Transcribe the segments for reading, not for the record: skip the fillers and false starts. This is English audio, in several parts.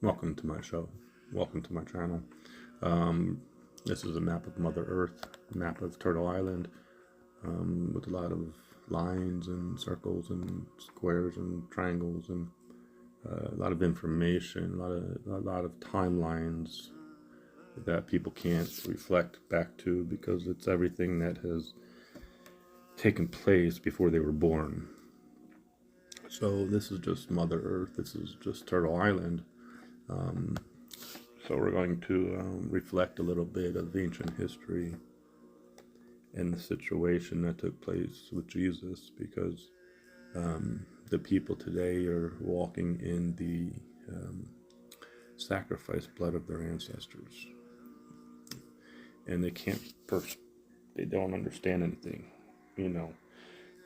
Welcome to my show. Welcome to my channel. Um, this is a map of Mother Earth, a map of Turtle Island, with a lot of lines and circles and squares and triangles and a lot of information, a lot of timelines that people can't reflect back to because it's everything that has taken place before they were born. So this is just Mother Earth. This is just Turtle Island. So we're going to reflect a little bit of ancient history and the situation that took place with Jesus, because the people today are walking in the sacrificed blood of their ancestors, and they don't understand anything, you know.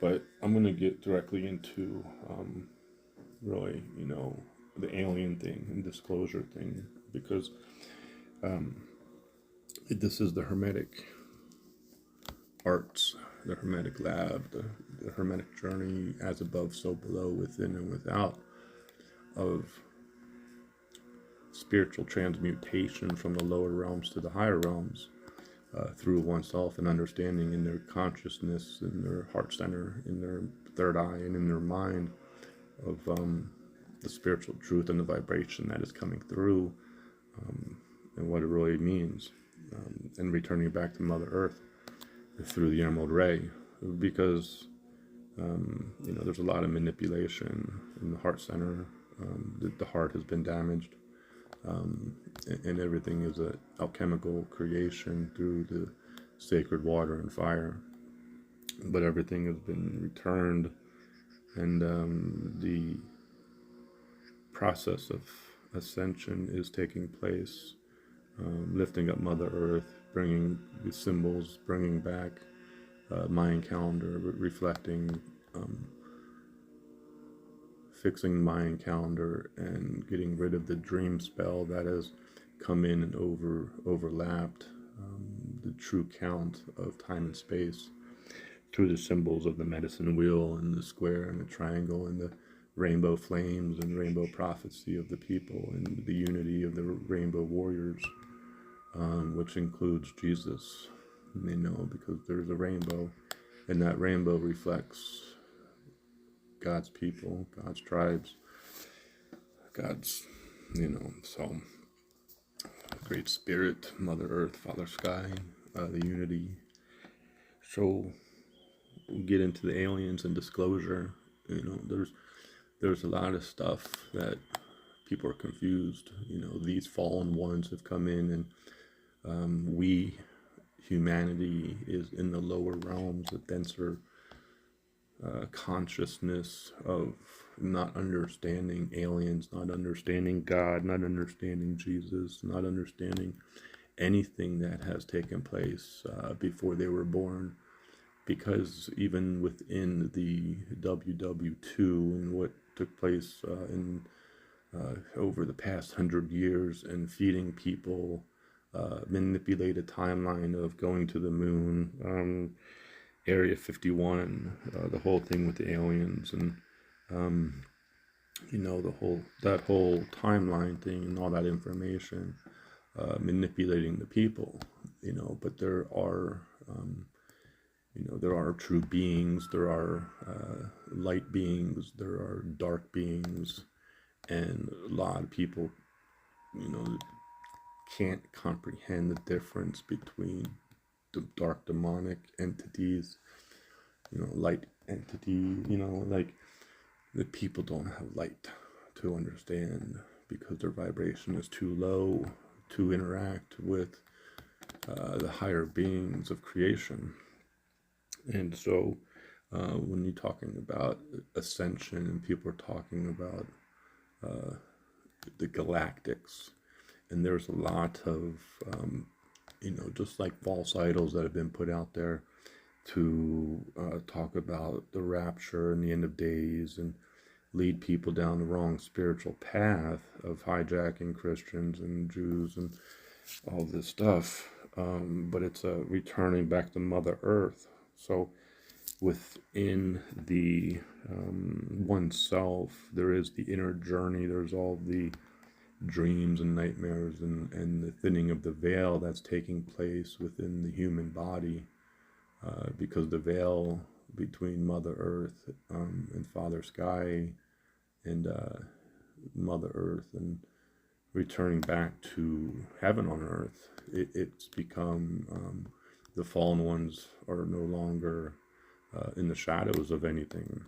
But I'm going to get directly into really, the alien thing and disclosure thing, because this is the Hermetic arts, the Hermetic lab, the Hermetic journey, as above, so below, within and without, of spiritual transmutation from the lower realms to the higher realms, through oneself, and understanding in their consciousness, in their heart center, in their third eye, and in their mind of the spiritual truth and the vibration that is coming through, and what it really means, and returning back to Mother Earth through the Emerald Ray, because there's a lot of manipulation in the heart center. The heart has been damaged, and everything is an alchemical creation through the sacred water and fire. But everything has been returned, and the process of ascension is taking place, lifting up Mother Earth, bringing the symbols, bringing back Mayan calendar, reflecting, fixing the Mayan calendar, and getting rid of the dream spell that has come in and overlapped the true count of time and space through the symbols of the medicine wheel and the square and the triangle and the rainbow flames and rainbow prophecy of the people and the unity of the rainbow warriors, which includes Jesus. Because there's a rainbow, and that rainbow reflects God's people, God's tribes, God's, so Great Spirit, Mother Earth, Father Sky, the unity. So we'll get into the aliens and disclosure. There's a lot of stuff that people are confused. These fallen ones have come in, and humanity is in the lower realms, a denser consciousness of not understanding aliens, not understanding God, not understanding Jesus, not understanding anything that has taken place before they were born. Because even within the WW2 and what took place in over the past 100 years, and feeding people manipulate a timeline of going to the moon, Area 51, the whole thing with the aliens, and that whole timeline thing and all that information, manipulating the people. But there are true beings, there are light beings, there are dark beings, and a lot of people, can't comprehend the difference between the dark demonic entities, light entity, like the people don't have light to understand, because their vibration is too low to interact with the higher beings of creation. And so when you're talking about ascension, and people are talking about the galactics, and there's a lot of just like false idols that have been put out there to talk about the rapture and the end of days, and lead people down the wrong spiritual path of hijacking Christians and Jews and all this stuff. But it's a returning back to Mother Earth. So within the oneself, there is the inner journey. There's all the dreams and nightmares, and the thinning of the veil that's taking place within the human body, because the veil between Mother Earth and Father Sky and Mother Earth and returning back to heaven on earth, it's become the fallen ones are no longer in the shadows of anything.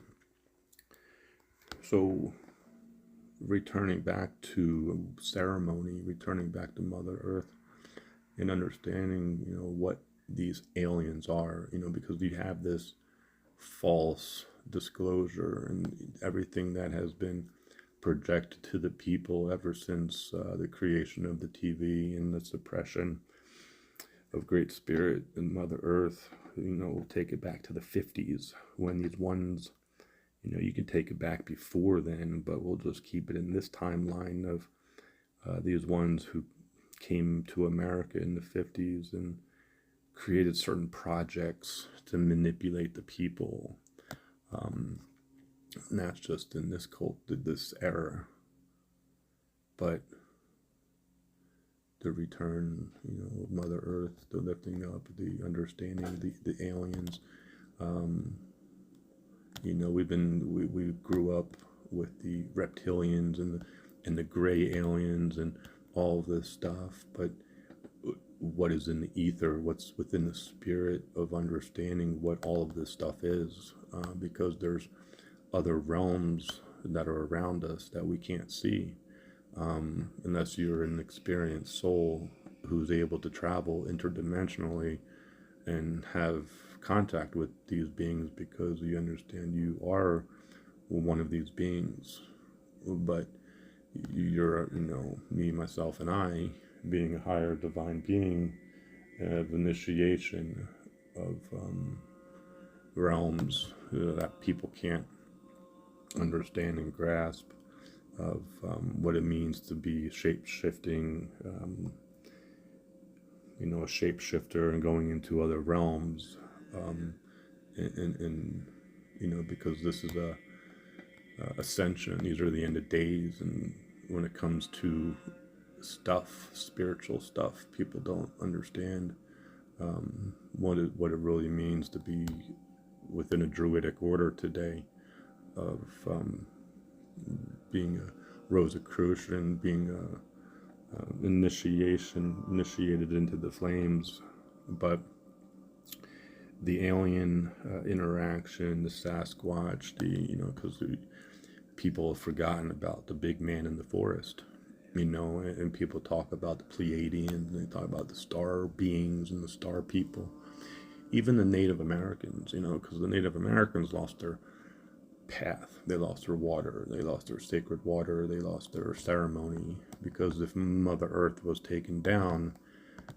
So returning back to ceremony, returning back to Mother Earth, and understanding, what these aliens are, because we have this false disclosure and everything that has been projected to the people ever since the creation of the TV and the suppression of Great Spirit and Mother Earth. We'll take it back to the 50s when these ones, you can take it back before then, but we'll just keep it in this timeline of these ones who came to America in the 50s and created certain projects to manipulate the people. And that's just in this this era. But the return, of Mother Earth, the lifting up, the understanding, the aliens. We grew up with the reptilians and the gray aliens and all this stuff, but what is in the ether, what's within the spirit of understanding what all of this stuff is, because there's other realms that are around us that we can't see, unless you're an experienced soul who's able to travel interdimensionally and have contact with these beings, because you understand you are one of these beings. But you're, me, myself, and I, being a higher divine being, have initiation of realms that people can't understand and grasp, of what it means to be shape-shifting, a shapeshifter and going into other realms, and because this is a ascension. These are the end of days, and when it comes to stuff, spiritual stuff, people don't understand what it really means to be within a druidic order today, of being a Rosicrucian, being initiated into the flames. But the alien interaction, the Sasquatch, because people have forgotten about the big man in the forest, and people talk about the Pleiadians, they talk about the star beings and the star people, even the Native Americans, because the Native Americans lost their path, they lost their water, they lost their sacred water, they lost their ceremony, because if Mother Earth was taken down,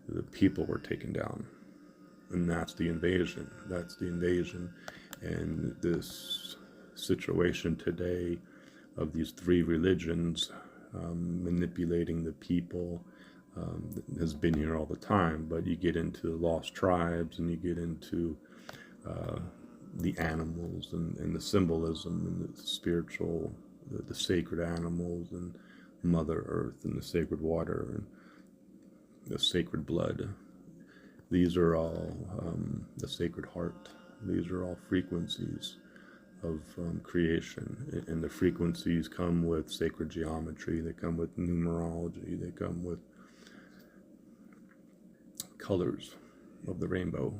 the people were taken down. And that's the invasion. And this situation today of these three religions manipulating the people has been here all the time. But you get into lost tribes, and you get into the animals and the symbolism and the spiritual, the sacred animals, and Mother Earth and the sacred water and the sacred blood. These are all the Sacred Heart. These are all frequencies of creation. And the frequencies come with sacred geometry. They come with numerology. They come with colors of the rainbow.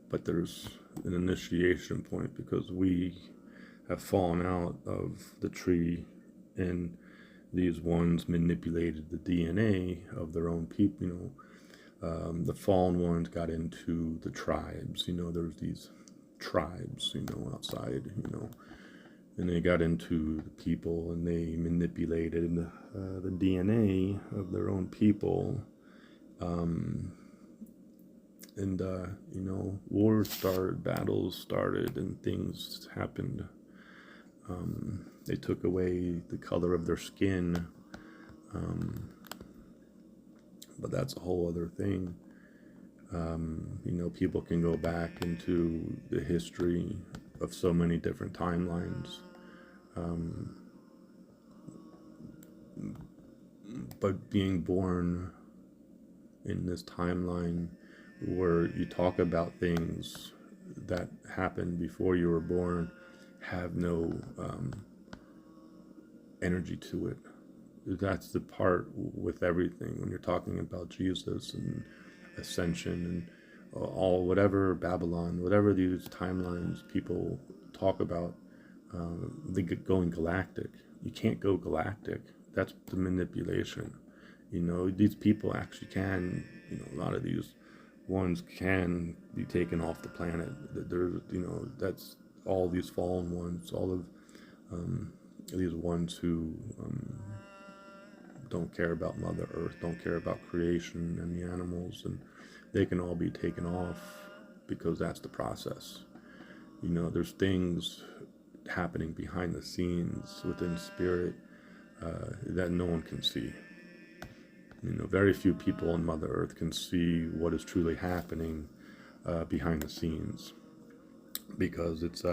But there's an initiation point, because we have fallen out of the tree, and these ones manipulated the DNA of their own people. The fallen ones got into the tribes, there's these tribes, outside, and they got into the people, and they manipulated the DNA of their own people, and wars started, battles started, and things happened. They took away the color of their skin, but that's a whole other thing. People can go back into the history of so many different timelines. But being born in this timeline where you talk about things that happened before you were born have no energy to it. That's the part with everything when you're talking about Jesus and ascension and all whatever Babylon, whatever these timelines people talk about, they get going galactic. You can't go galactic. That's the manipulation. These people actually can, a lot of these ones can be taken off the planet. There's, that's all these fallen ones, all of these ones who don't care about Mother Earth, don't care about creation and the animals, and they can all be taken off because that's the process. There's things happening behind the scenes within spirit that no one can see. Very few people on Mother Earth can see what is truly happening behind the scenes, because it's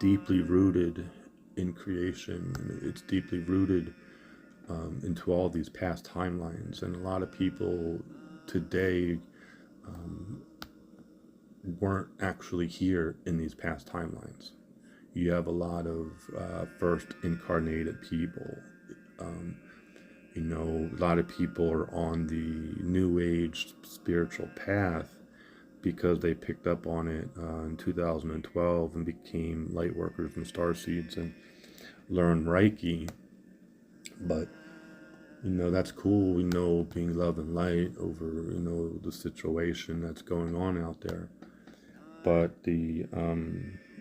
deeply rooted in creation. It's deeply rooted into all these past timelines, and a lot of people today weren't actually here in these past timelines. You have a lot of first incarnated people. A lot of people are on the new age spiritual path because they picked up on it in 2012 and became light workers and starseeds and learned Reiki. But that's cool. We know being love and light over the situation that's going on out there. But the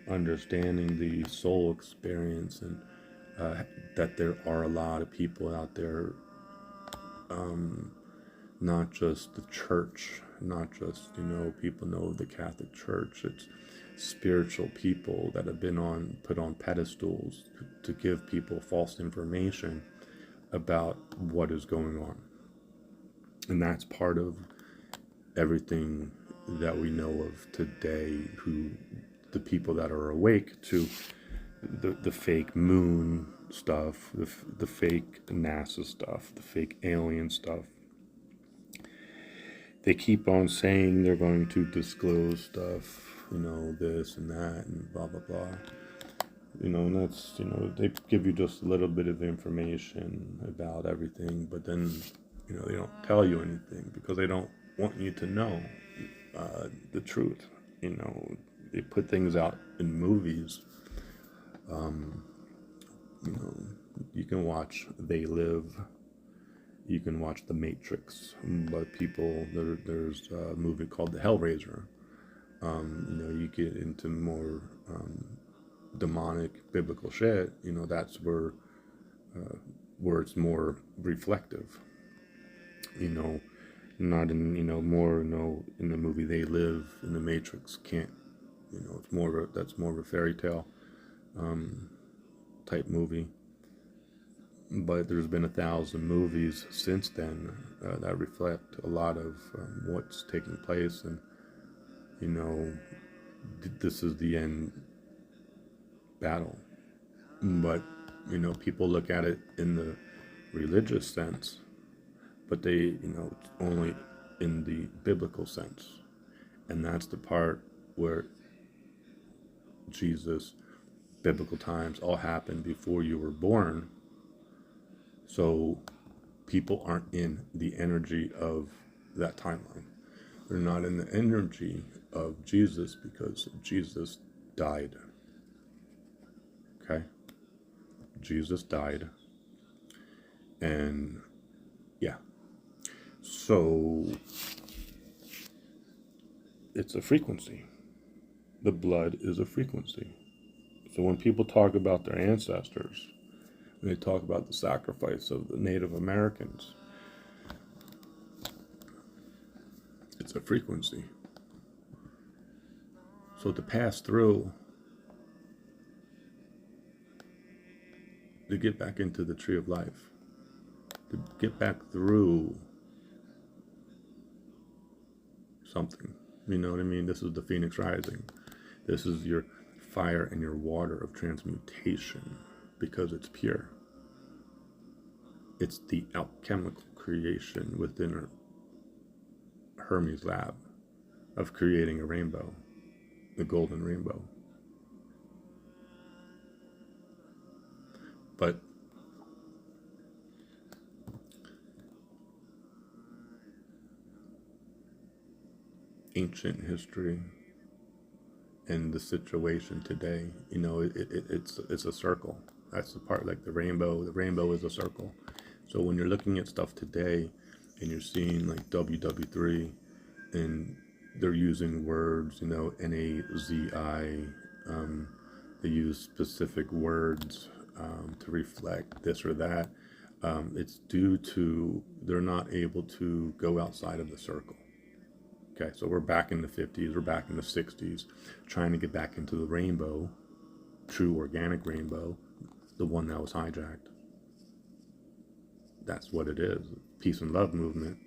understanding the soul experience and that there are a lot of people out there, not just the church, not just people know the Catholic Church. It's spiritual people that have been put on pedestals to give people false information about what is going on. And that's part of everything that we know of today, the people that are awake to the fake moon stuff, the fake NASA stuff, the fake alien stuff. They keep on saying they're going to disclose stuff, this and that and blah, blah, blah. And that's, they give you just a little bit of information about everything, but then, they don't tell you anything because they don't want you to know the truth. They put things out in movies. You can watch They Live. You can watch The Matrix. But there's a movie called The Hellraiser. You get into more demonic biblical shit. That's where it's more reflective. Not in more in the movie They Live. In The Matrix can't. It's that's more of a fairy tale type movie. But there's been 1,000 movies since then that reflect a lot of what's taking place, and this is the end battle. But people look at it in the religious sense, but they it's only in the biblical sense, and that's the part where Jesus, biblical times, all happened before you were born. So people aren't in the energy of that timeline. They're not in the energy of Jesus because Jesus died. Okay? Jesus died. And yeah. So it's a frequency. The blood is a frequency. So when people talk about their ancestors, when they talk about the sacrifice of the Native Americans, it's a frequency. So to pass through, to get back into the tree of life, to get back through something, you know what I mean? This is the Phoenix Rising. This is your fire and your water of transmutation, because it's pure. It's the alchemical creation within Hermes' lab of creating a rainbow, the golden rainbow. But ancient history and the situation today, it's a circle. That's the part, like the rainbow is a circle. So when you're looking at stuff today and you're seeing like WW3 and they're using words, NAZI, they use specific words to reflect this or that. It's due to they're not able to go outside of the circle. Okay, so we're back in the 50s, we're back in the 60s, trying to get back into the rainbow, true organic rainbow, the one that was hijacked. That's what it is. Peace and love movement,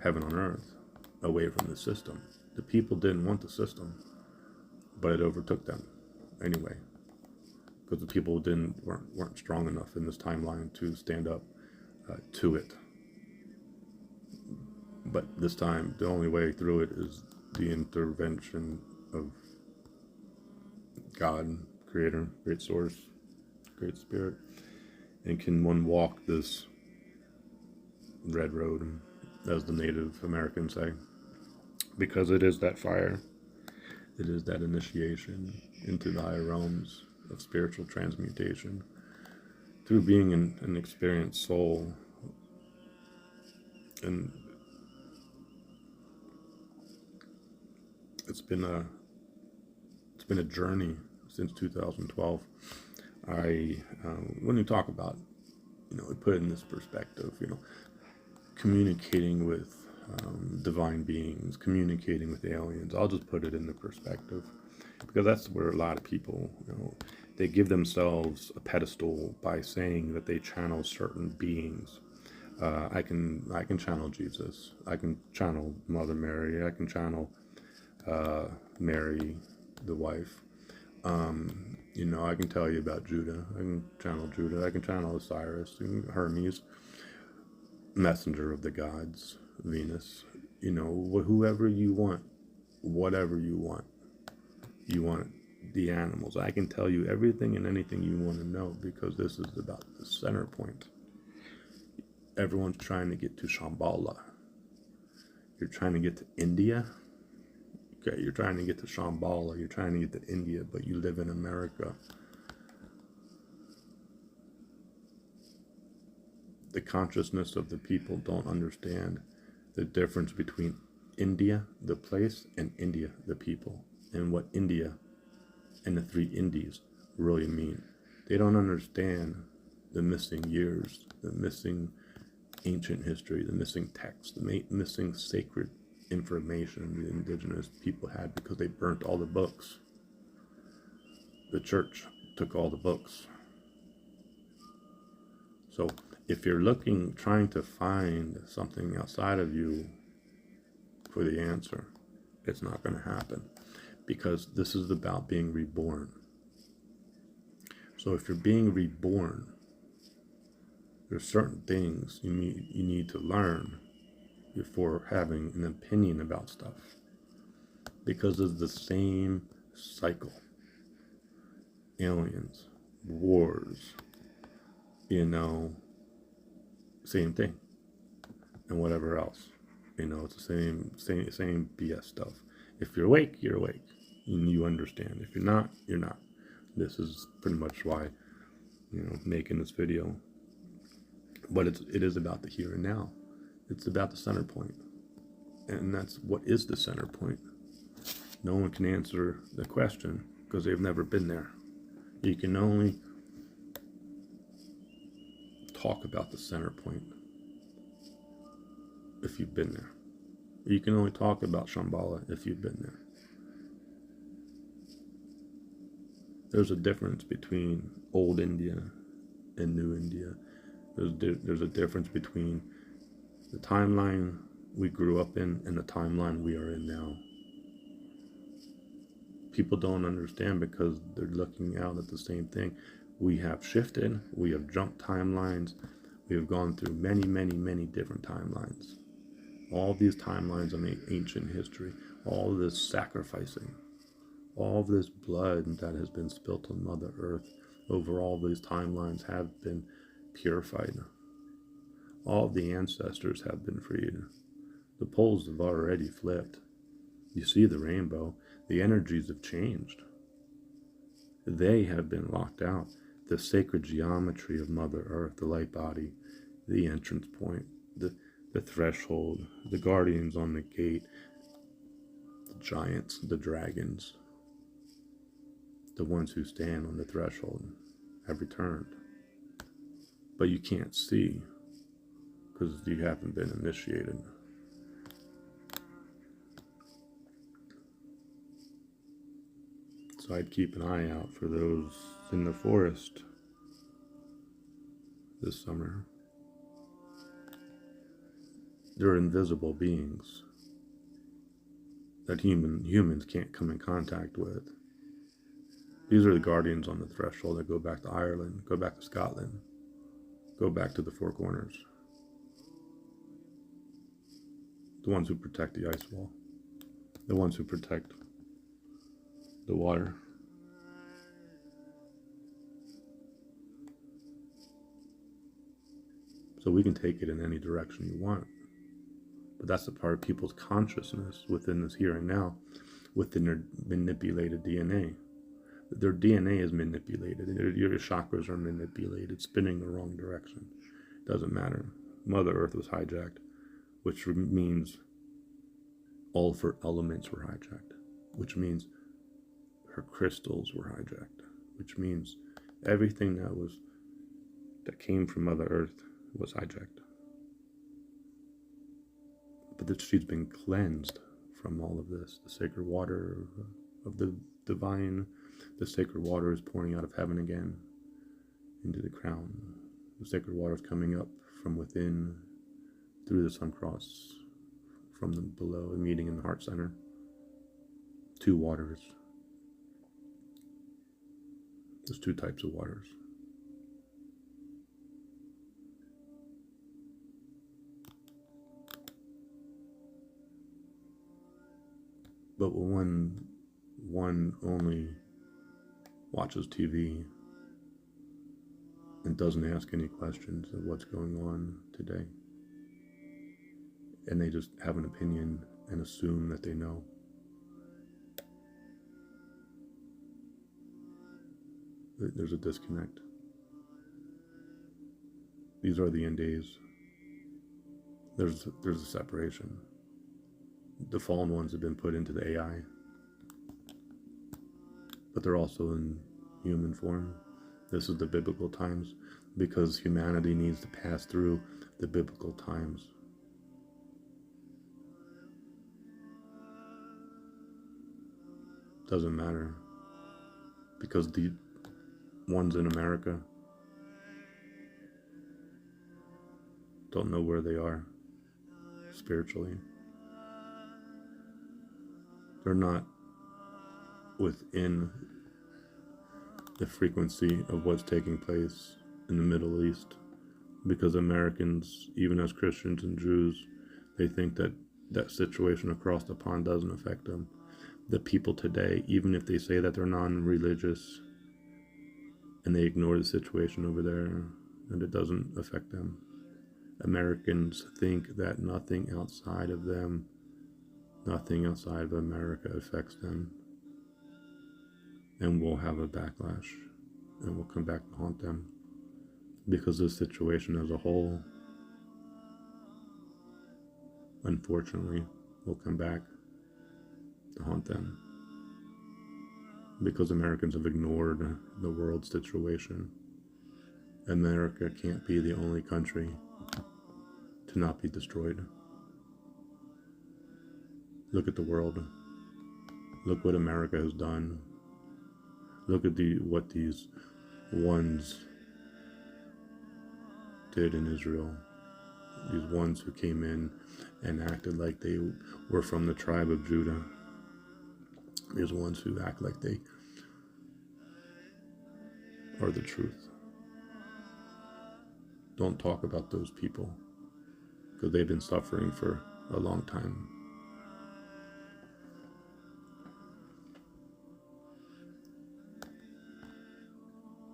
heaven on earth, away from the system. The people didn't want the system, but it overtook them anyway, because the people weren't strong enough in this timeline to stand up to it. But this time, the only way through it is the intervention of God, Creator, Great Source, Great Spirit. And can one walk this red road, as the Native Americans say? Because it is that fire. It is that initiation into the higher realms of spiritual transmutation through being an experienced soul. And it's been a journey since 2012. When you talk about, we put it in this perspective, communicating with divine beings, communicating with aliens. I'll just put it in the perspective, because that's where a lot of people, they give themselves a pedestal by saying that they channel certain beings. I can channel Jesus. I can channel Mother Mary. I can channel Mary, the wife. I can tell you about Judah. I can channel Judah. I can channel Osiris, Hermes, messenger of the gods, Venus. Whoever you want, whatever you want. You want the animals. I can tell you everything and anything you want to know, because this is about the center point. Everyone's trying to get to Shambhala. You're trying to get to India. Okay, you're trying to get to Shambhala, you're trying to get to India, but you live in America. The consciousness of the people don't understand the difference between India, the place, and India, the people, and what India and the 3 Indies really mean. They don't understand the missing years, the missing ancient history, the missing text, the missing sacred information the indigenous people had, because they burnt all the books. The church took all the books. So if you're trying to find something outside of you for the answer, it's not going to happen, because this is about being reborn. So if you're being reborn, there's certain things you need to learn before having an opinion about stuff, because it's the same cycle. Aliens, wars, same thing, and whatever else. It's the same BS stuff. If you're awake, you're awake, and you understand. If you're not, you're not. This is pretty much why, making this video. But it is about the here and now. It's about the center point. And that's what is the center point. No one can answer the question because they've never been there. You can only talk about the center point if you've been there. You can only talk about Shambhala if you've been there. There's a difference between old India and new India. There's a difference between the timeline we grew up in and the timeline we are in now. People don't understand because they're looking out at the same thing. We have shifted, we have jumped timelines, We have gone through many, many, many different timelines. All these timelines of ancient history, all of this sacrificing, all of this blood that has been spilt on Mother Earth over all these timelines have been purified. All of the ancestors have been freed. The poles have already flipped. You see the rainbow. The energies have changed. They have been locked out. The sacred geometry of Mother Earth, the light body, the entrance point, the threshold, the guardians on the gate, the giants, the dragons, the ones who stand on the threshold have returned. But you can't see because you haven't been initiated. So I'd keep an eye out for those in the forest this summer. They're invisible beings that humans can't come in contact with. These are the guardians on the threshold that go back to Ireland, go back to Scotland, go back to the Four Corners. The ones who protect the ice wall, the ones who protect the water. So we can take it in any direction you want. But that's a part of people's consciousness within this here and now, within their manipulated DNA. Their DNA is manipulated. Your chakras are manipulated, spinning the wrong direction. Doesn't matter. Mother Earth was hijacked, which means all of her elements were hijacked, which means her crystals were hijacked, which means everything that came from Mother Earth was hijacked. But that she's been cleansed from all of this. The sacred water of the divine, the sacred water is pouring out of heaven again into the crown. The sacred water is coming up from within through the sun cross, from the below, and meeting in the heart center. Two waters. There's two types of waters. But when one only watches TV and doesn't ask any questions of what's going on today, and they just have an opinion and assume that they know, there's a disconnect. These are the end days. There's a separation. The fallen ones have been put into the AI, but they're also in human form. This is the biblical times, because humanity needs to pass through the biblical times. Doesn't matter, because the ones in America don't know where they are spiritually. They're not within the frequency of what's taking place in the Middle East, because Americans, even as Christians and Jews, they think that that situation across the pond doesn't affect them. The people today, even if they say that they're non-religious and they ignore the situation over there and it doesn't affect them, Americans think that nothing outside of them, nothing outside of America affects them, and will have a backlash and will come back to haunt them, because the situation as a whole, unfortunately, will come back to haunt them, because Americans have ignored the world situation. America can't be the only country to not be destroyed. Look at the world. Look what America has done. Look at what these ones did in Israel. These ones who came in and acted like they were from the tribe of Judah. These ones who act like they are the truth. Don't talk about those people because they've been suffering for a long time.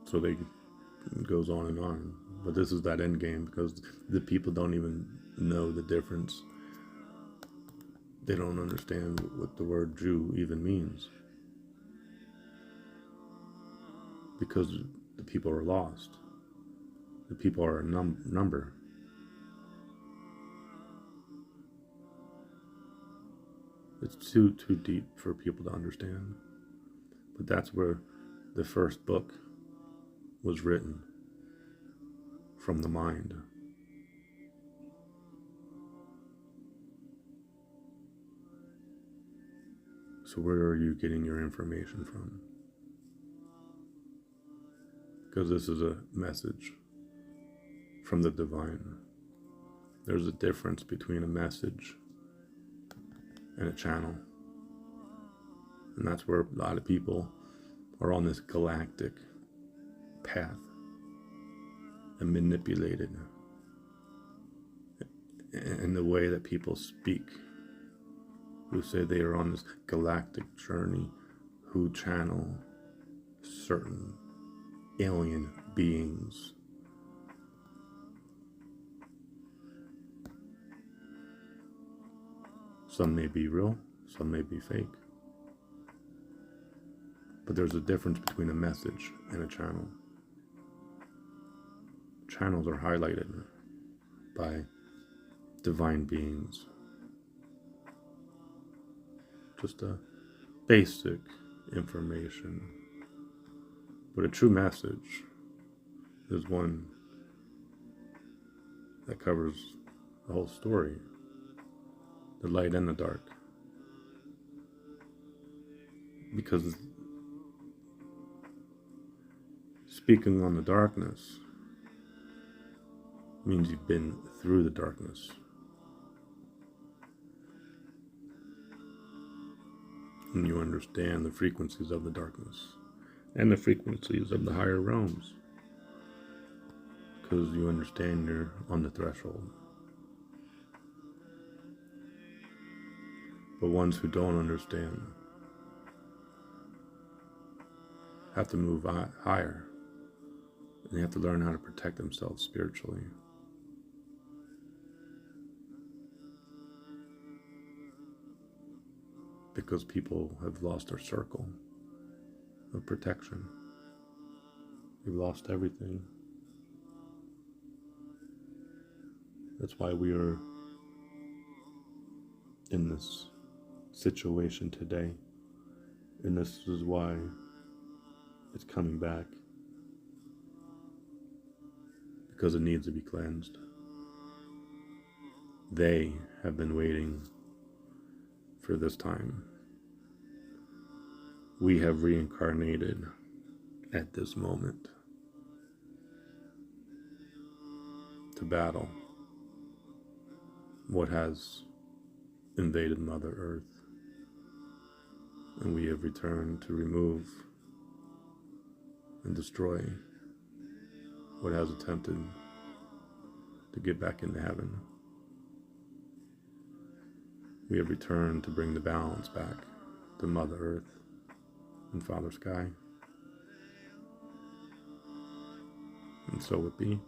So they it goes on and on. But this is that end game because the people don't even know the difference. They don't understand what the word Jew even means. Because the people are lost. The people are a number. It's too deep for people to understand. But that's where the first book was written, from the mind. So where are you getting your information from? Because this is a message from the divine. There's a difference between a message and a channel. And that's where a lot of people are on this galactic path and manipulated in the way that people speak, who say they are on this galactic journey, who channel certain alien beings. Some may be real, some may be fake. But there's a difference between a message and a channel. Channels are highlighted by divine beings. Just a basic information. But a true message is one that covers the whole story, the light and the dark. Because speaking on the darkness means you've been through the darkness. And you understand the frequencies of the darkness and the frequencies of the higher realms. Because you understand you're on the threshold. But ones who don't understand have to move higher. And they have to learn how to protect themselves spiritually. Because people have lost their circle of protection. They've lost everything. That's why we are in this situation today. And this is why it's coming back. Because it needs to be cleansed. They have been waiting for this time. We have reincarnated at this moment to battle what has invaded Mother Earth, and we have returned to remove and destroy what has attempted to get back into heaven. We have returned to bring the balance back to Mother Earth and Father Sky. And so it be.